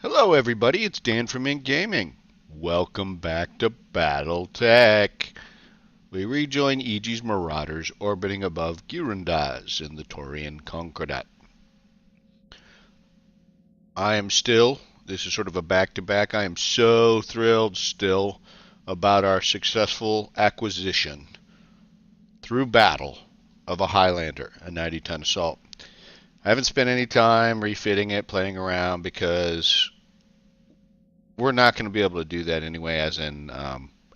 Hello, everybody. It's Dan from Ink Gaming. Welcome back to Battletech. We rejoin Aegis Marauders orbiting above Girundaz in the Taurian Concordat. This is sort of a back-to-back. I am so thrilled still about our successful acquisition through battle of a Highlander, a 90-ton assault. I haven't spent any time refitting it, playing around, because we're not going to be able to do that anyway, as in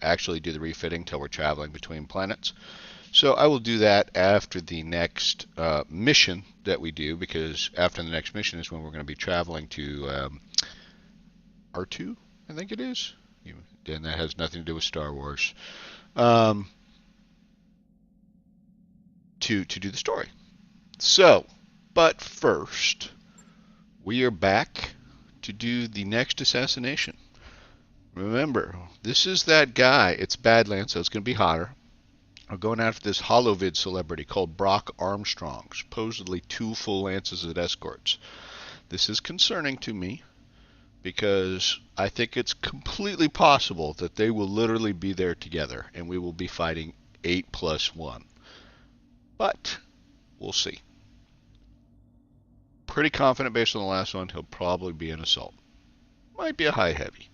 actually do the refitting till we're traveling between planets. So I will do that after the next mission that we do, because after the next mission is when we're going to be traveling to R2, I think it is. And that has nothing to do with Star Wars. Um, to do the story. So, but first, we are back to do the next assassination. Remember, this is that guy. It's Badlands, so it's going to be hotter. We're going after this Holovid celebrity called Brock Armstrong, supposedly 2 full lances as escorts. This is concerning to me because I think it's completely possible that they will literally be there together and we will be fighting 8+1. But we'll see. Pretty confident based on the last one he'll probably be an assault. Might be a high heavy,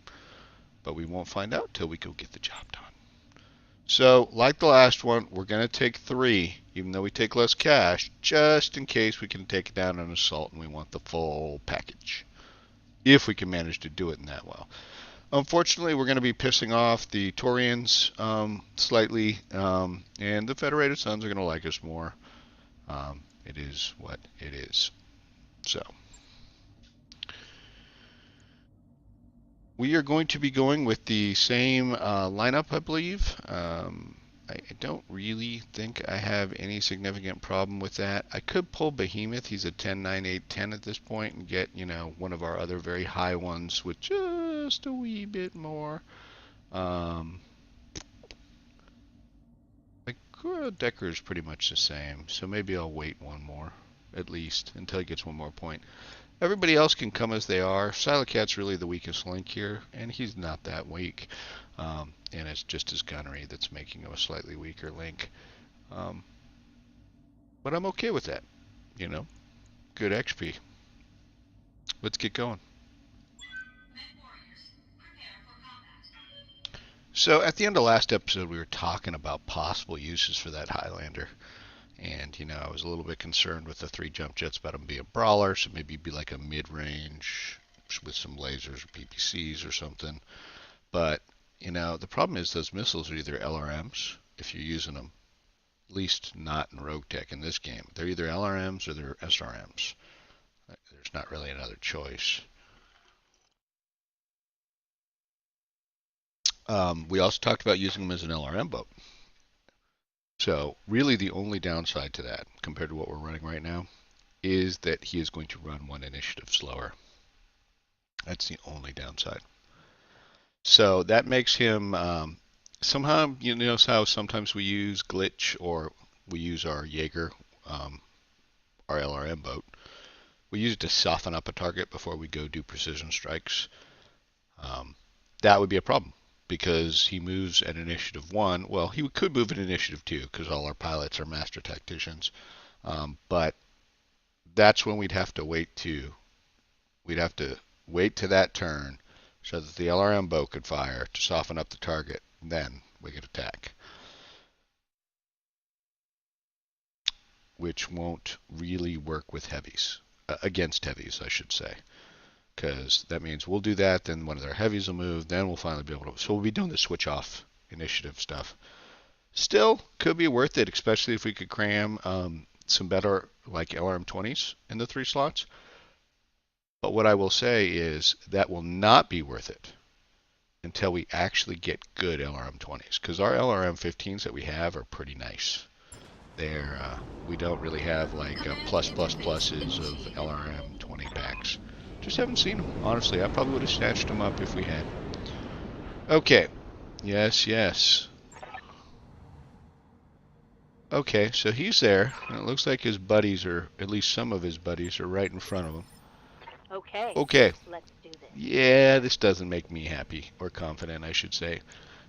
but we won't find out till we go get the job done. So, like the last one, we're going to take 3, even though we take less cash, just in case we can take it down an assault and we want the full package. If we can manage to do it in that well. Unfortunately, we're going to be pissing off the Taurians slightly, and the Federated Sons are going to like us more. It is what it is. So, we are going to be going with the same lineup, I believe. I don't really think I have any significant problem with that. I could pull Behemoth. He's a 10, 9, 8, 10 at this point and get, one of our other very high ones with just a wee bit more. Decker is pretty much the same, so maybe I'll wait one more, at least, until he gets one more point. Everybody else can come as they are. Silacat's really the weakest link here, and he's not that weak. And it's just his gunnery that's making him a slightly weaker link. But I'm okay with that. Good XP. Let's get going. So at the end of last episode, we were talking about possible uses for that Highlander. And, I was a little bit concerned with the 3 jump jets about him being a brawler, so maybe be like a mid-range with some lasers or PPCs or something. But, the problem is those missiles are either LRMs, if you're using them, at least not in Rogue Tech in this game. They're either LRMs or they're SRMs. There's not really another choice. We also talked about using them as an LRM boat. So really the only downside to that, compared to what we're running right now, is that he is going to run 1 initiative slower. That's the only downside. So that makes him, somehow, how sometimes we use glitch or we use our Jaeger, our LRM boat. We use it to soften up a target before we go do precision strikes. That would be a problem because he moves at initiative 1. Well, he could move at initiative 2 because all our pilots are master tacticians. But that's when we'd have to wait to that turn so that the LRM boat could fire to soften up the target. Then we could attack. Which won't really work with heavies. Against heavies, I should say. Because that means we'll do that, then one of their heavies will move, then we'll finally be able to. So we'll be doing the switch off initiative stuff. Still, could be worth it, especially if we could cram some better like LRM 20s in the 3 slots. But what I will say is that will not be worth it until we actually get good LRM 20s. Because our LRM 15s that we have are pretty nice. We don't really have like pluses of LRM 20 packs. Just haven't seen them. Honestly, I probably would have snatched them up if we had. Okay. Yes. Okay, so he's there. And it looks like his buddies are, at least some of his buddies, are right in front of him. Okay. Okay. Let's do this. Yeah, this doesn't make me happy, or confident, I should say.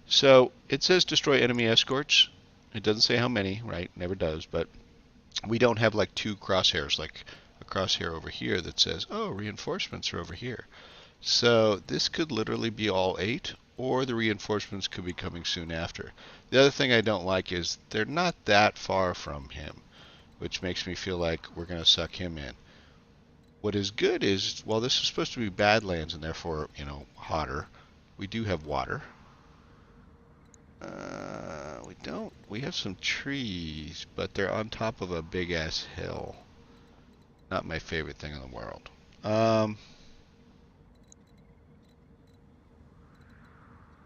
So, it says destroy enemy escorts. It doesn't say how many, right? Never does, but we don't have like two crosshairs, like a crosshair over here that says, oh, reinforcements are over here. So, this could literally be all 8, or the reinforcements could be coming soon after. The other thing I don't like is they're not that far from him, which makes me feel like we're going to suck him in. What is good is, well, this is supposed to be Badlands and therefore, hotter. We do have water. We don't. We have some trees, but they're on top of a big-ass hill. Not my favorite thing in the world.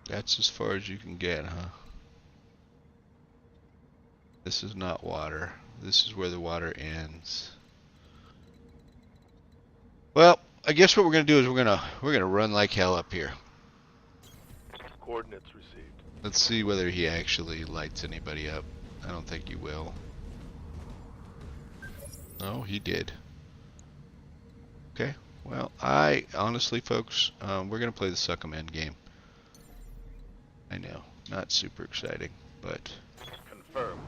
That's as far as you can get, huh? This is not water. This is where the water ends. Well, I guess what we're gonna do is we're gonna run like hell up here. Coordinates received. Let's see whether he actually lights anybody up. I don't think he will. No, he did. Okay. Well, I honestly, folks, we're gonna play the suck 'em end game. I know, not super exciting, but Confirmed.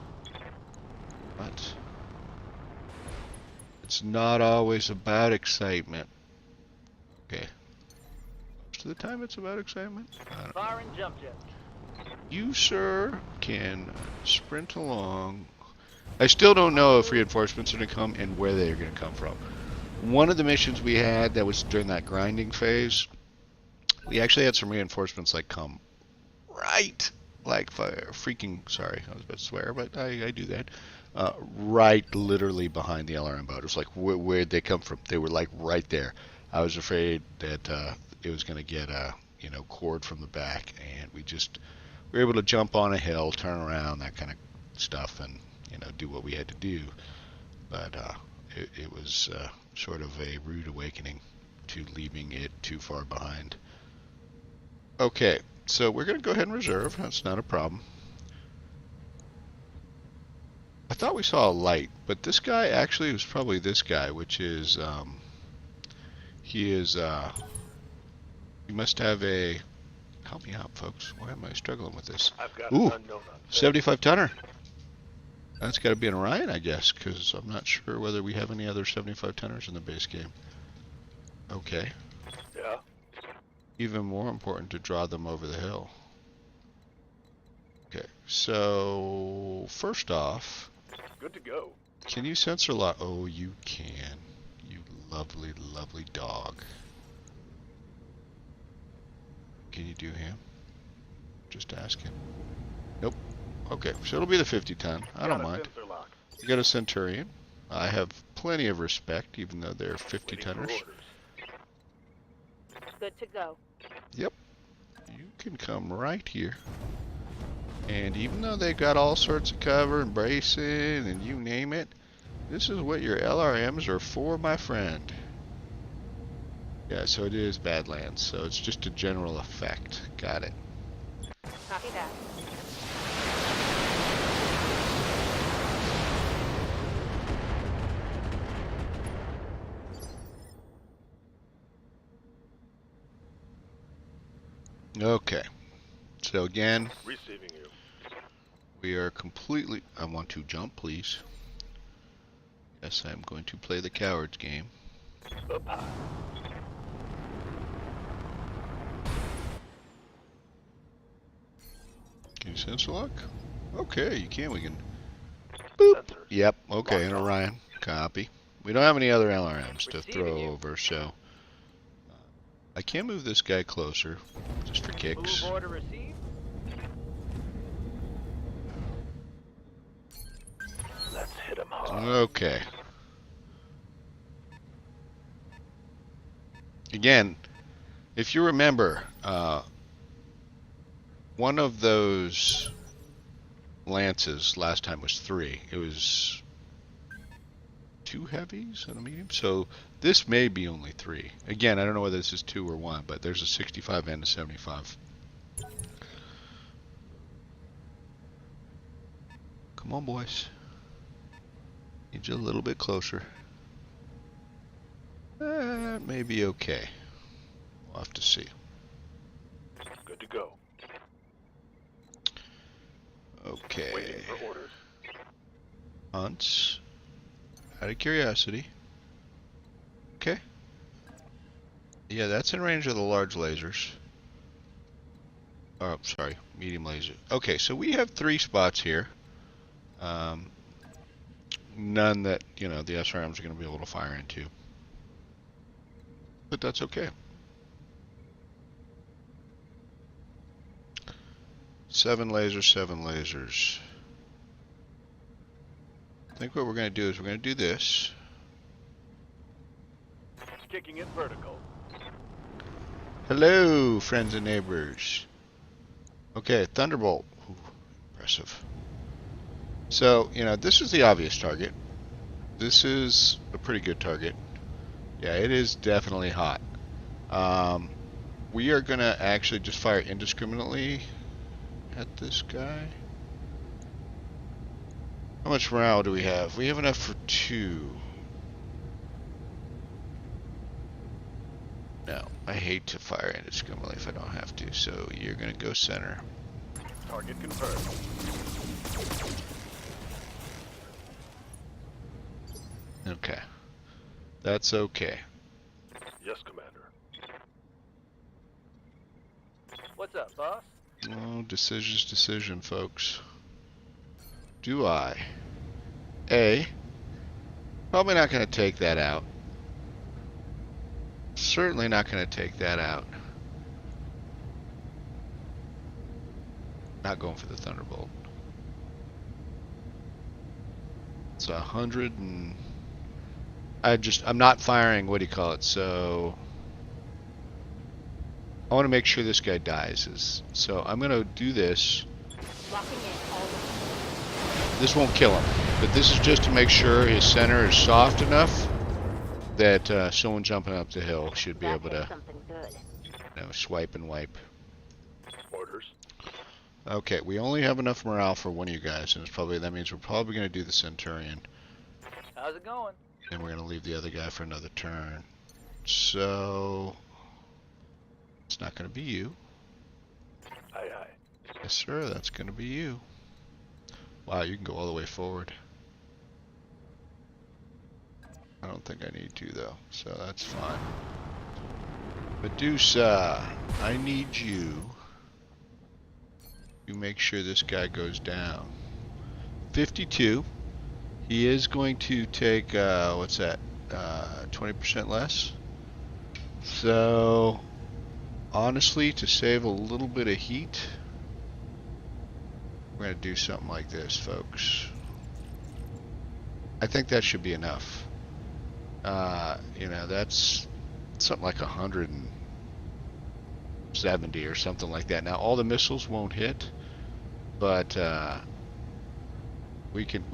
it's not always about excitement. Okay. Most of the time, it's about excitement. Fire and jump jet. You, sir, can sprint along. I still don't know if reinforcements are going to come and where they're going to come from. One of the missions we had that was during that grinding phase, we actually had some reinforcements like come right, like freaking, sorry, I was about to swear, but I do that. Right literally behind the LRM boat. It was like, where'd they come from? They were like right there. I was afraid that it was going to get cord from the back, and we were able to jump on a hill, turn around, that kind of stuff, and do what we had to do. But it was sort of a rude awakening to leaving it too far behind. Okay, so we're going to go ahead and reserve. That's not a problem. I thought we saw a light, but this guy actually was probably this guy, which is he must have a. Help me out, folks. Why am I struggling with this? I've got Ooh, an unknown on 75 tonner. That's got to be an Orion, I guess, because I'm not sure whether we have any other 75 tonners in the base game. Okay. Yeah. Even more important to draw them over the hill. Okay, so first off, Good to go. can you sensor lock? Oh, you can. You lovely, lovely dog. Can you do him? Just asking. Nope. Okay, so it'll be the 50 ton. I don't mind. Sensor lock. You got a Centurion. I have plenty of respect, even though they're 50 Waiting for tonners. orders. Good to go. Yep. You can come right here. And even though they've got all sorts of cover and bracing and you name it, this is what your LRMs are for, my friend. Yeah, so it is Badlands, so it's just a general effect. Got it. Copy that. Okay. So again, Receiving you. we are completely... I want to jump, please. Yes, I'm going to play the cowards game. Up high. Can you sensor lock? Okay, you can. We can... Boop. Sensors. Yep, okay, and Locked on. Orion. Copy. We don't have any other LRMs to Receiving throw you. over, so... I can move this guy closer, just for kicks. Move order received. Let's hit him hard. Okay. Again, if you remember, one of those lances last time was 3. It was 2 heavies and a medium. So this may be only 3. Again, I don't know whether this is 2 or 1, but there's a 65 and a 75. Come on, boys. Need you a little bit closer. May be okay. We'll have to see. Good to go. Okay. Waiting for orders. Hunts. Out of curiosity. Okay. Yeah, that's in range of the large lasers. Oh, sorry, medium laser. Okay, so we have 3 spots here. None that, the SRMs are going to be able to fire into. But that's okay. 7 lasers, 7 lasers. I think what we're going to do is we're going to do this. Kicking it vertical. Hello, friends and neighbors. Okay, Thunderbolt. Ooh, impressive. So, this is the obvious target. This is a pretty good target. Yeah, it is definitely hot. We are going to actually just fire indiscriminately at this guy. How much morale do we have? We have enough for 2. No, I hate to fire indiscriminately if I don't have to, so you're going to go center. Target confirmed. Okay. That's okay. Yes, Commander. What's up, boss? Oh, decision, folks. Do I? A. Probably not going to take that out. Certainly not going to take that out. Not going for the Thunderbolt. It's 100 and... I'm not firing, what do you call it, so... I want to make sure this guy dies. So I'm going to do this. Locking in all the... This won't kill him, but this is just to make sure his center is soft enough that someone jumping up the hill should be able to, something good. swipe and wipe. Orders. Okay, we only have enough morale for one of you guys, and that means we're probably going to do the Centurion, How's it going? and we're going to leave the other guy for another turn. So it's not going to be you. Aye, aye. Yes, sir, that's going to be you. Wow, you can go all the way forward. I don't think I need to, though, so that's fine. Medusa, I need you to make sure this guy goes down. 52. He is going to take, what's that, 20% less? So, honestly, to save a little bit of heat, we're going to do something like this, folks. I think that should be enough. That's something like 170 or something like that. Now, all the missiles won't hit, but we can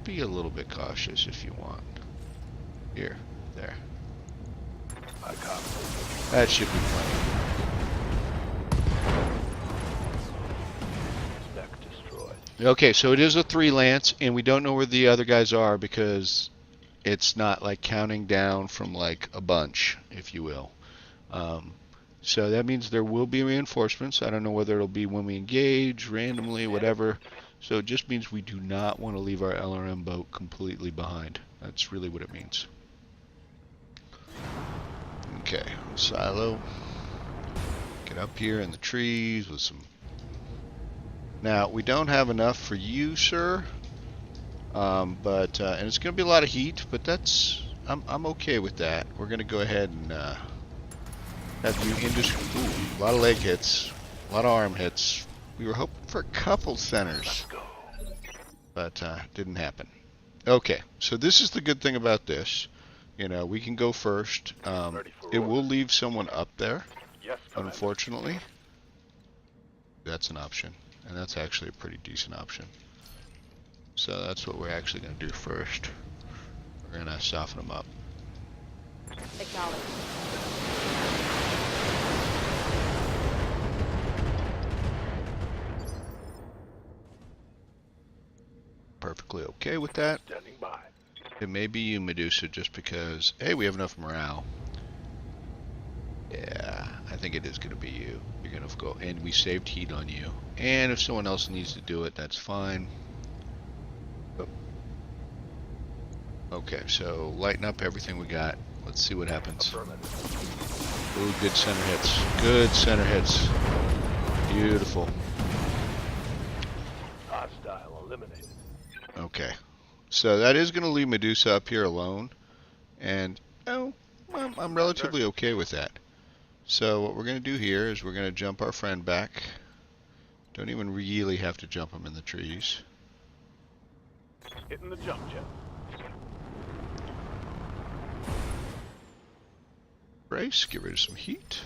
be a little bit cautious if you want. Here, there. I copy. That should be plenty. Spec destroyed. Okay, so it is a 3 lance, and we don't know where the other guys are because it's not like counting down from like a bunch, if you will. So that means there will be reinforcements. I don't know whether it'll be when we engage, randomly, whatever. So it just means we do not want to leave our LRM boat completely behind. That's really what it means. Okay, silo. Get up here in the trees with some... Now, we don't have enough for you, sir. And it's going to be a lot of heat, but I'm okay with that. We're going to go ahead and have you a lot of leg hits, a lot of arm hits. We were hoping for a couple centers, but didn't happen. Okay, so this is the good thing about this. We can go first. It will leave someone up there, Yes, Commander. unfortunately. That's an option, and that's actually a pretty decent option. So that's what we're actually going to do first. We're going to soften them up. Acknowledged. Perfectly okay with that. Standing by. It may be you, Medusa, just because, hey, we have enough morale. Yeah, I think it is going to be you. You're going to go, and we saved heat on you. And if someone else needs to do it, that's fine. Oh. Okay, so lighten up everything we got. Let's see what happens. Affirmative. Ooh, good center hits. Good center hits. Beautiful. Hostile eliminated. Okay. So that is going to leave Medusa up here alone. And, oh, I'm relatively okay with that. So what we're going to do here is we're going to jump our friend back. Don't even really have to jump him in the trees. Hitting the jump jet. Brace, get rid of some heat.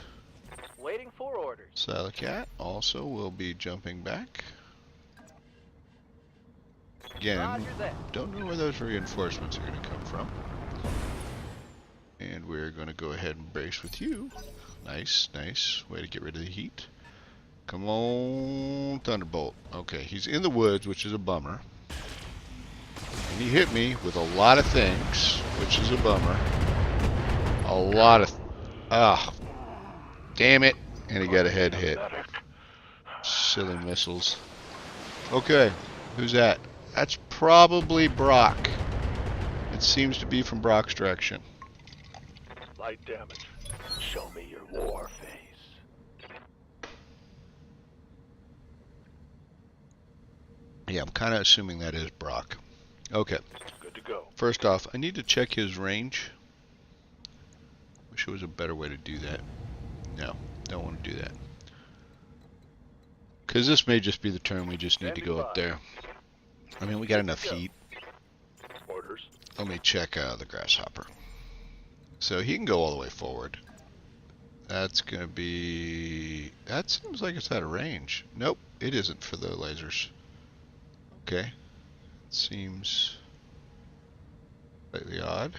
Waiting for orders. Silacat also will be jumping back. Again, Roger that. don't know where those reinforcements are going to come from. And we're going to go ahead and brace with you. Nice, nice. Way to get rid of the heat. Come on, Thunderbolt. Okay, he's in the woods, which is a bummer. And he hit me with a lot of things, which is a bummer. A lot of... damn it. And he got a head hit. Silly missiles. Okay, who's that? That's probably Brock. It seems to be from Brock's direction. Light damage. Show me your war face. Yeah, I'm kind of assuming that is Brock. Okay. Good to go. First off, I need to check his range. Wish there was a better way to do that. No, don't want to do that. Because this may just be the turn we just need to go up there. I mean, we got enough heat. Orders. Let me check the grasshopper. So he can go all the way forward. That's going to be... That seems like it's out of range. Nope, it isn't for the lasers. Okay. Seems slightly odd.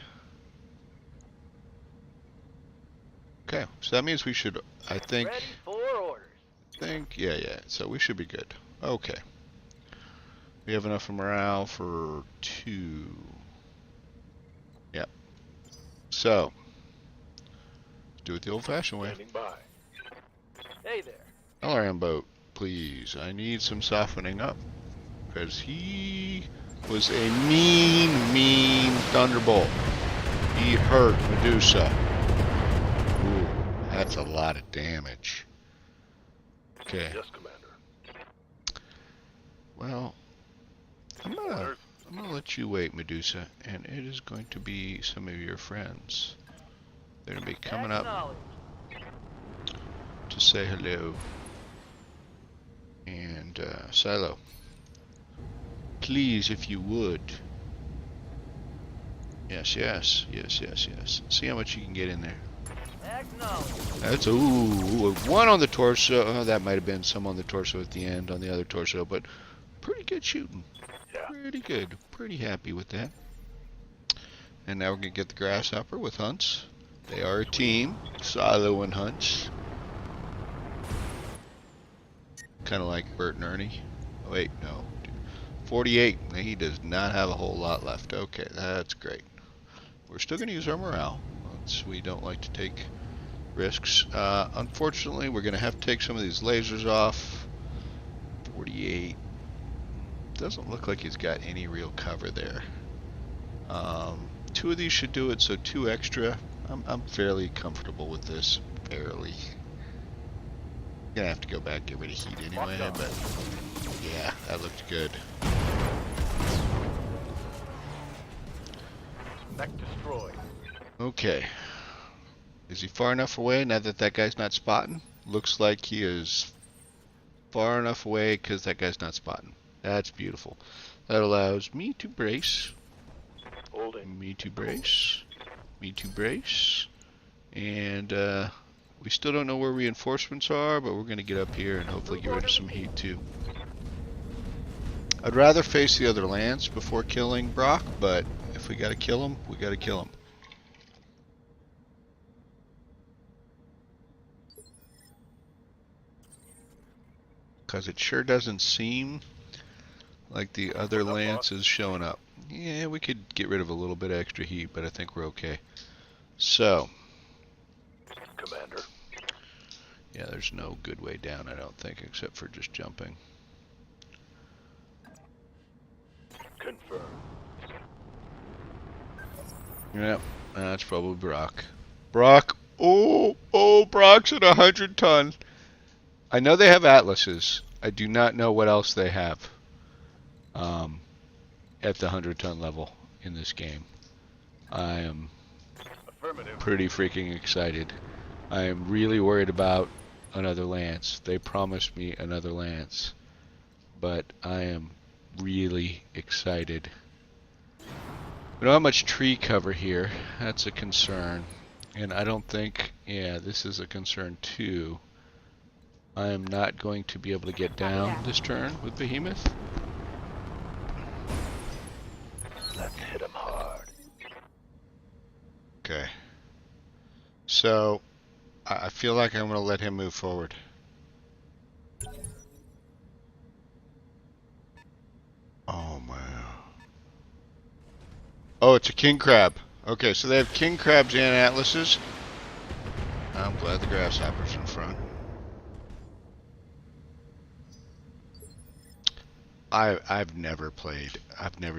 Okay, so that means we should, I think... Ready for orders. Yeah, so we should be good. Okay. We have enough morale for 2. Yep. So, do it the old-fashioned way. Standing by. Hey there. LRM boat, please. I need some softening up. Because he was a mean thunderbolt. He hurt Medusa. Ooh, that's a lot of damage. Okay. Yes, Commander. Well, I'm gonna let you wait, Medusa, and it is going to be some of your friends. They're gonna be coming up to say hello. And Silo, please, if you would. Yes. See how much you can get in there. That's ooh, 1 on the torso. Oh, that might have been some on the torso at the end on the other torso, but pretty good shooting. Yeah. Pretty good. Pretty happy with that. And now we're gonna get the grasshopper with Hunts. They are a team, Silo and Hunts. Kind of like Bert and Ernie. Oh, wait, no. 48. He does not have a whole lot left. Okay, that's great. We're still going to use our morale. We don't like to take risks. Unfortunately, we're going to have to take some of these lasers off. 48. Doesn't look like he's got any real cover there. 2 of these should do it, so 2 extra. I'm fairly comfortable with this. Barely. Gonna have to go back, get rid of heat anyway, but yeah, that looked good. Mech destroyed. Okay. Is he far enough away now that that guy's not spotting? Looks like he is far enough away because that guy's not spotting. That's beautiful. That allows me to brace. Holding. Me to brace. Me to brace. And we still don't know where reinforcements are, but we're going to get up here and hopefully get rid of some heat too. I'd rather face the other lands before killing Brock, but if we got to kill him, we got to kill him. Because it sure doesn't seem like the other lance is showing up. Yeah, we could get rid of a little bit of extra heat, but I think we're okay. So, Commander. yeah, there's no good way down, I don't think, except for just jumping. Confirmed. Yep, that's probably Brock. Brock! Oh, Brock's at 100 ton. I know they have Atlases. I do not know what else they have at the 100-ton level in this game. I am Affirmative. pretty freaking excited. I am really worried about another Lance. They promised me another Lance, but I am really excited. We don't have much tree cover here. That's a concern. And I don't think, yeah, this is a concern too. I am not going to be able to get down this turn with Behemoth. Let's hit him hard. Okay. So, I feel like I'm going to let him move forward. Oh, man. Oh, it's a king crab. Okay, so they have king crabs and atlases. I'm glad the grasshopper's in front. I've never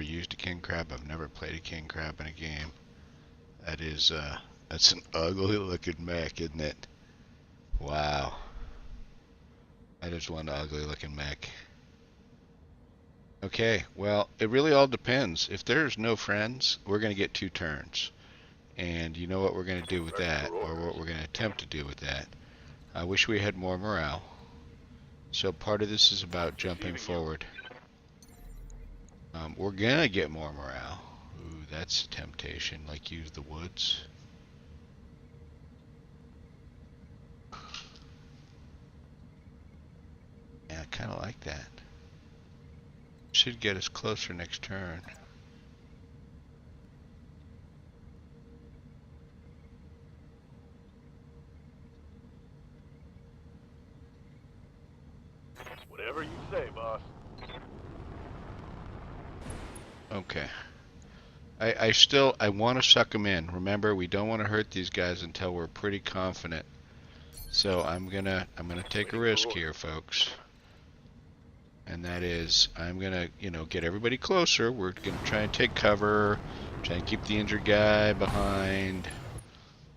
used a king crab. I've never played a king crab in a game. That is, that's an ugly looking mech, isn't it? Wow. That is one ugly looking mech. Okay, well, it really all depends. If there's no friends, we're going to get 2 turns. And you know what we're going to do with that, or what we're going to attempt to do with that. I wish we had more morale. So part of this is about jumping forward. We're going to get more morale. Ooh, that's a temptation, like use the woods. Yeah, I kind of like that. Should get us closer next turn. Whatever you say, boss. Okay. I want to suck them in. Remember, we don't want to hurt these guys until we're pretty confident. So I'm gonna take a risk here, folks. And that is, I'm gonna, get everybody closer. We're gonna try and take cover, try and keep the injured guy behind,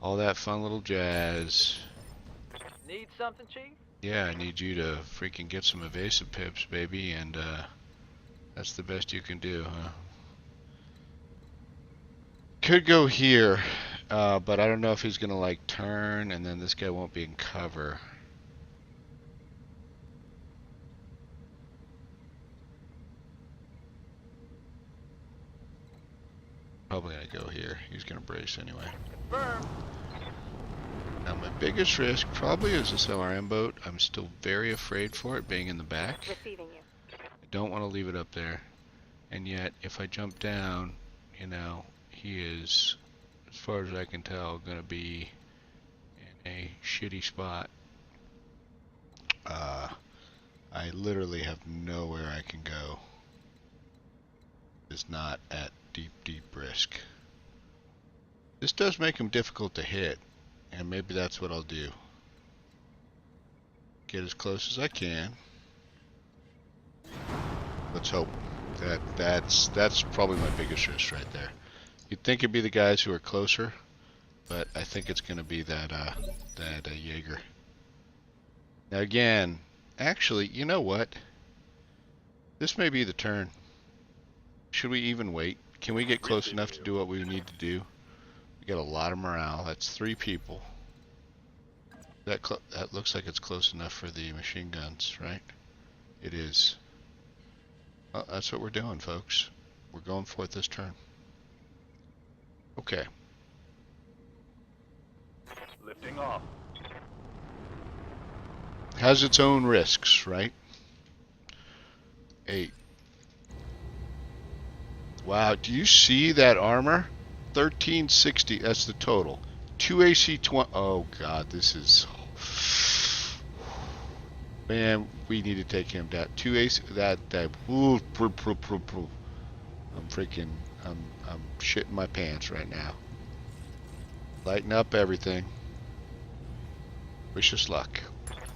all that fun little jazz. Need something, Chief? Yeah, I need you to freaking get some evasive pips, baby, and that's the best you can do, huh? Could go here, but I don't know if he's gonna like turn, and then this guy won't be in cover. Probably gonna go here. He's gonna brace anyway. Confirmed. Now my biggest risk probably is this LRM boat. I'm still very afraid for it being in the back. Receiving you. I don't want to leave it up there. And yet, if I jump down, he is, as far as I can tell, gonna be in a shitty spot. I literally have nowhere I can go. It's not at deep risk. This does make him difficult to hit, and maybe that's what I'll do. Get as close as I can. Let's hope. That's probably my biggest risk right there. You'd think it'd be the guys who are closer, but I think it's going to be that Jaeger. Now again, actually, you know what? This may be the turn. Should we even wait? Can we get close enough to do what we need to do? We got a lot of morale. That's 3 people. That looks like it's close enough for the machine guns, right? It is. Well, that's what we're doing, folks. We're going for it this turn. Okay. Lifting off. Has its own risks, right? 8. Wow, do you see that armor? 1360, that's the total. 2 AC 20. Oh god, this is... Man, we need to take him down. 2 AC, ooh, I'm shitting my pants right now. Lighten up everything. Wish us luck.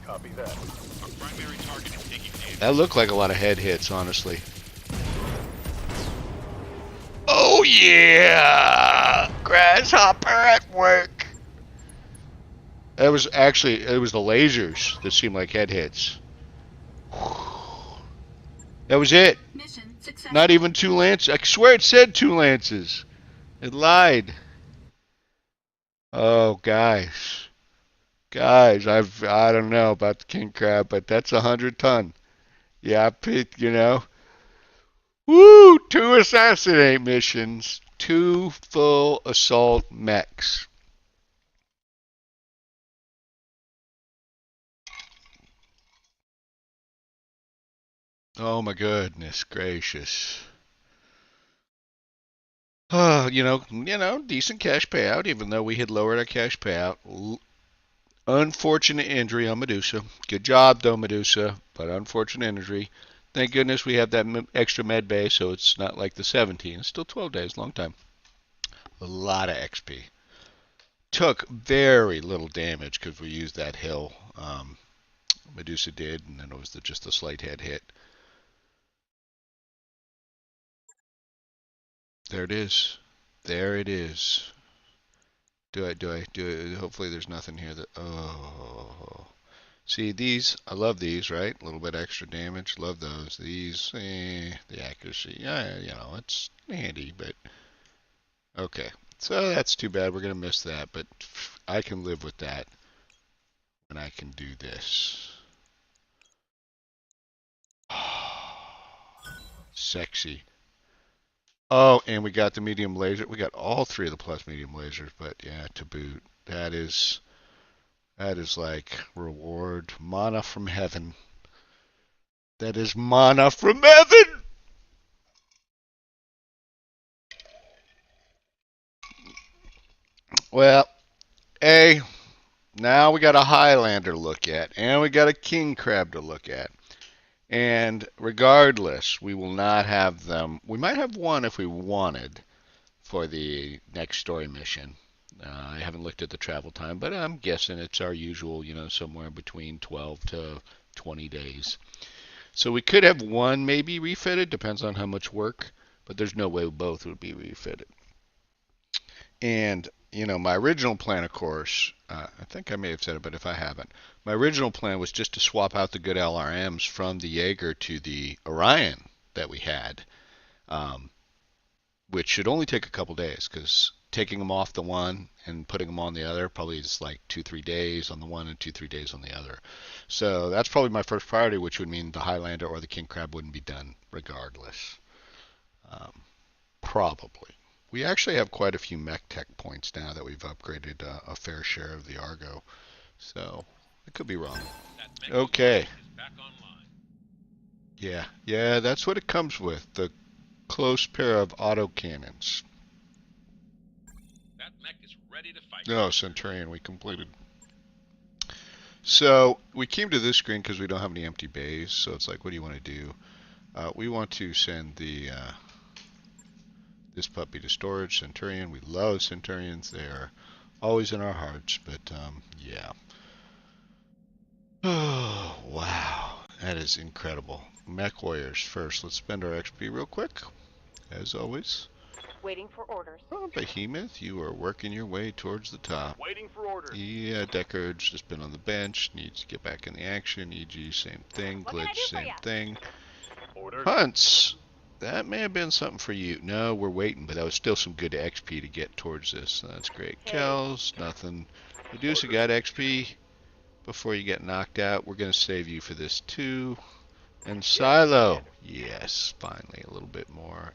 Copy that. Our primary target is taking damage. That looked like a lot of head hits, honestly. Oh yeah! Grasshopper at work! It was the lasers that seemed like head hits. That was it. Mission successful. Not even 2 lances. I swear it said 2 lances. It lied. Oh, guys. Guys, I don't know about the king crab, but that's 100 ton. Yeah, I picked, Woo! 2 assassinate missions. 2 full assault mechs. Oh my goodness gracious. Decent cash payout, even though we had lowered our cash payout. Unfortunate injury on Medusa. Good job, though, Medusa, but unfortunate injury. Thank goodness we have that extra med bay, so it's not like the 17. It's still 12 days, long time. A lot of XP. Took very little damage because we used that hill. Medusa did, and then it was just a slight head hit. There it is. There it is. Do it? Hopefully there's nothing here that, oh. See, these, I love these, right? A little bit extra damage, love those. These, the accuracy, yeah, it's handy, but, okay. So that's too bad, we're going to miss that, but I can live with that when I can do this. Sexy. Oh, and we got the medium laser. We got all 3 of the plus medium lasers, but yeah, to boot. That is like reward. Mana from heaven. That is mana from heaven! Well, now we got a Highlander to look at, and we got a King Crab to look at. And regardless, we will not have them. We might have one if we wanted for the next story mission. I haven't looked at the travel time, but I'm guessing it's our usual, somewhere between 12 to 20 days. So we could have one maybe refitted, depends on how much work, but there's no way both would be refitted. And, my original plan, of course, I think I may have said it, but if I haven't, my original plan was just to swap out the good LRMs from the Jaeger to the Orion that we had, which should only take a couple days, because taking them off the one and putting them on the other probably is like 2-3 days on the one and 2-3 days on the other. So that's probably my first priority, which would mean the Highlander or the King Crab wouldn't be done regardless. Probably. We actually have quite a few mech tech points now that we've upgraded a fair share of the Argo. So, I could be wrong. Okay. Yeah, that's what it comes with. The close pair of autocannons. That mech is ready to fight. Oh, Centurion, we completed. So, we came to this screen because we don't have any empty bays. So, it's like, what do you want to do? We want to send this puppy to storage. Centurion, we love Centurions. They are always in our hearts, but yeah. Oh, wow. That is incredible. Mech Warriors first. Let's spend our XP real quick, as always. Waiting for orders. Oh, Behemoth, you are working your way towards the top. Waiting for orders. Yeah, Deckard's just been on the bench. Needs to get back in the action. EG, same thing. Glitch, same thing. Orders. Hunts. That may have been something for you. No, we're waiting, but that was still some good XP to get towards this. So that's great. Kells, nothing. Medusa got XP before you get knocked out. We're going to save you for this too. And Silo. Yes, finally, a little bit more.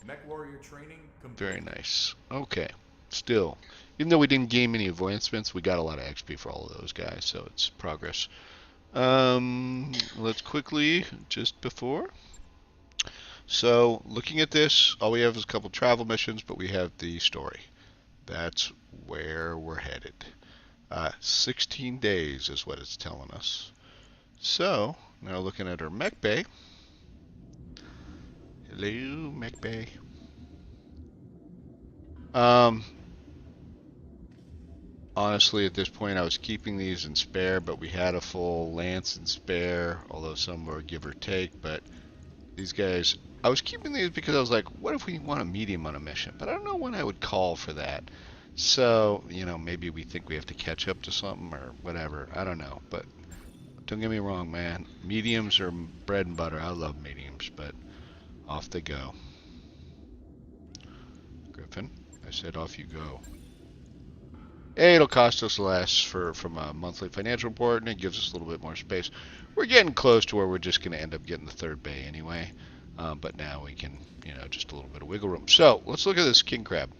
Mech Warrior training complete. Very nice. Okay. Still, even though we didn't gain many advancements, we got a lot of XP for all of those guys, so it's progress. Let's quickly, just before. So, looking at this, all we have is a couple travel missions, but we have the story. That's where we're headed. 16 days is what it's telling us. So, now looking at our mech bay, Hello, Mech Bay. Honestly, at this point, I was keeping these in spare, but we had a full Lance in spare, although some were give or take. But these guys, I was keeping these because I was like, what if we want a medium on a mission? But I don't know when I would call for that. So, maybe we think we have to catch up to something or whatever. I don't know. But don't get me wrong, man. Mediums are bread and butter. I love mediums, but off they go. Griffin, I said off you go. Hey, it'll cost us less from a monthly financial report, and it gives us a little bit more space. We're getting close to where we're just going to end up getting the third bay anyway. But now we can, just a little bit of wiggle room. So let's look at this king crab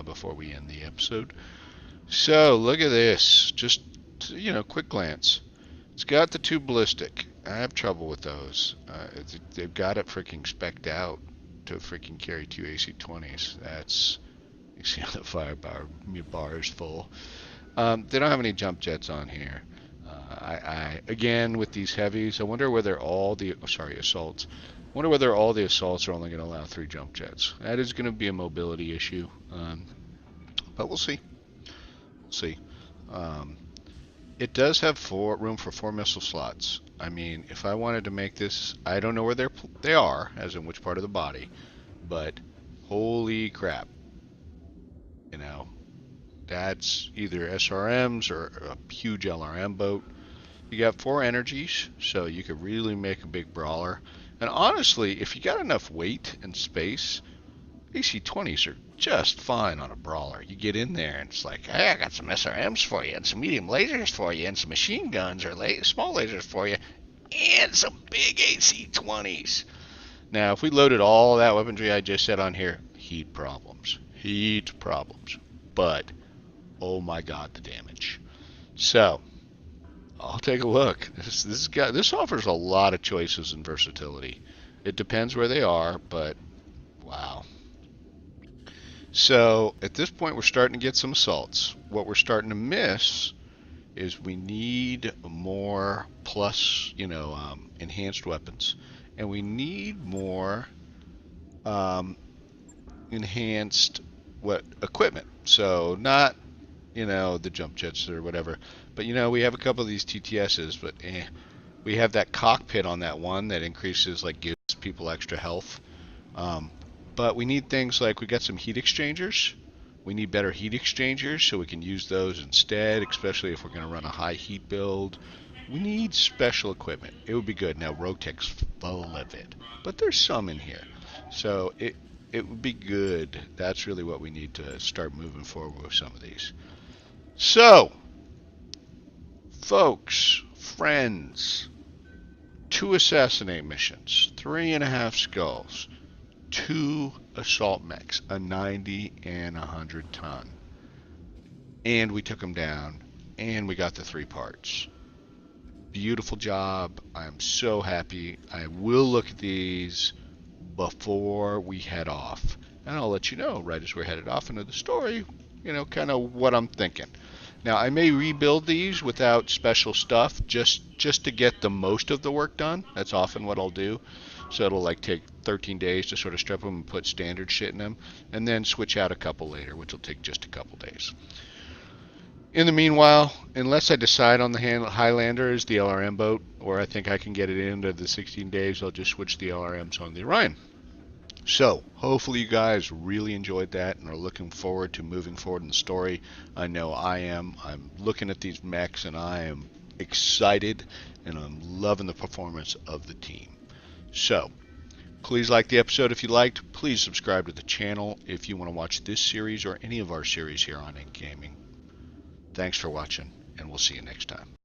before we end the episode. So look at this. Just, quick glance. It's got the 2 ballistic. I have trouble with those. They've got it freaking spec'd out to freaking carry 2 AC-20s. That's... You see how the firepower bar is full. They don't have any jump jets on here. I again with these heavies, I wonder whether all the assaults. I wonder whether all the assaults are only going to allow 3 jump jets. That is going to be a mobility issue, but we'll see. We'll see. It does have room for 4 missile slots. I mean, if I wanted to make this, I don't know where they are, as in which part of the body, but holy crap. That's either SRMs or a huge LRM boat. You got 4 energies, so you could really make a big brawler. And honestly, if you got enough weight and space, AC-20s are just fine on a brawler. You get in there and it's like, hey, I got some SRMs for you, and some medium lasers for you, and some machine guns or small lasers for you, and some big AC-20s. Now, if we loaded all that weaponry I just said on here, heat problems. Heat problems. But, oh my god, the damage. So, I'll take a look. This offers a lot of choices and versatility. It depends where they are, but wow. So, at this point, we're starting to get some assaults. What we're starting to miss is we need more plus, enhanced weapons. And we need more enhanced equipment. So not the jump jets or whatever, but we have a couple of these TTSs, but we have that cockpit on that one that increases, like, gives people extra health. But we need things like, we got some heat exchangers. We need better heat exchangers so we can use those instead, especially if we're going to run a high heat build. We need special equipment. It would be good. Now, Rotech's full of it, but there's some in here. So it would be good. That's really what we need to start moving forward with some of these. So, folks, friends, 2 assassinate missions, 3.5 skulls, 2 assault mechs, a 90 and 100 ton. And we took them down, and we got the 3 parts. Beautiful job. I'm so happy. I will look at these before we head off, and I'll let you know right as we're headed off into the story, kind of what I'm thinking. Now, I may rebuild these without special stuff just to get the most of the work done. That's often what I'll do. So it'll take 13 days to sort of strip them and put standard shit in them, and then switch out a couple later, which will take just a couple days. In the meanwhile, unless I decide on the Highlander as the LRM boat, or I think I can get it into the 16 days, I'll just switch the LRMs on the Orion. So, hopefully you guys really enjoyed that and are looking forward to moving forward in the story. I know I am. I'm looking at these mechs and I am excited, and I'm loving the performance of the team. So, please like the episode if you liked. Please subscribe to the channel if you want to watch this series or any of our series here on Ink Gaming. Thanks for watching, and we'll see you next time.